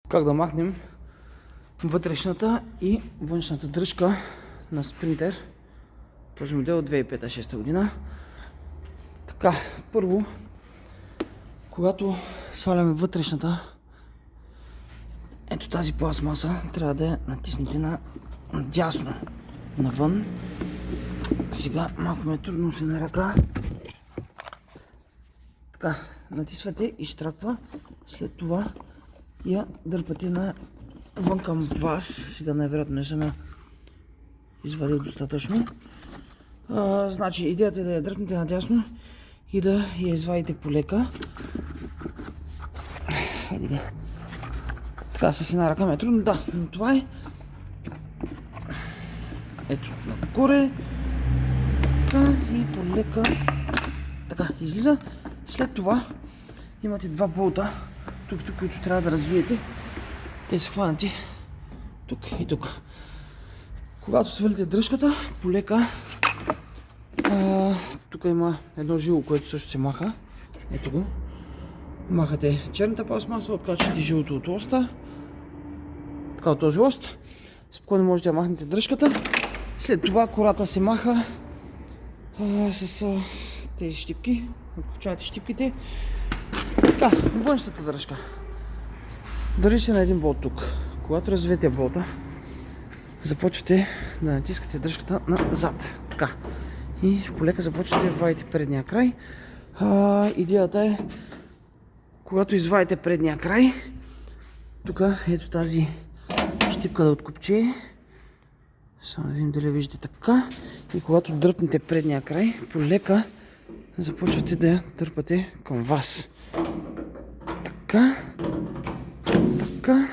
как да махнем вътрешната и външната дръжка на Sprinter. Този модел от 2005-2006 година. Така, първо, когато сваляме вътрешната, ето тази пластмаса, трябва да я натиснете надясно, навън. Сега малко ме е трудно се на ръка. Така, натисвате и щраква. След това я дърпате навън към вас. Сега най-вероятно не съм я извадил достатъчно. Значи идеята е да я дръпнете надясно и да я извадите полека. Така, с една ръка ме е трудно, да, но това е. Ето, нагоре. Така, и полека. Така, излиза. След това имате два болта, тук, които трябва да развиете. Те са хванати тук и тук. Когато свалите дръжката, полека, тук има едно жило, което също се маха. Ето го. Махате черната пластмаса, откачате жилото от лоста. Така, от този лост. Спокойно можете да махнете дръжката. След това кората се маха с тези щипки. Откачавате щипките. Така, външната дръжка. Държи се на един болт тук. Когато развиете болта, започвате да натискате дръжката назад. Така. И полека започвате да вадите предния край. Идеята е, когато извадите предния край, тук ето тази щипка да откопче. Само да видим дали виждате така. И когато дръпнете предния край, полека започвате да я дърпате към вас. Така. Така.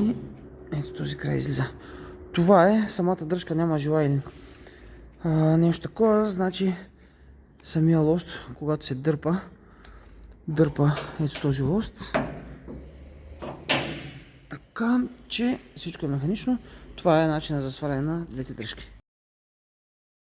И ето този край излиза. Това е, самата дръжка няма жила или нещо такова, значи самия лост, когато се дърпа ето този лост. Така, че всичко е механично. Това е начинът за сваляне на двете дръжки.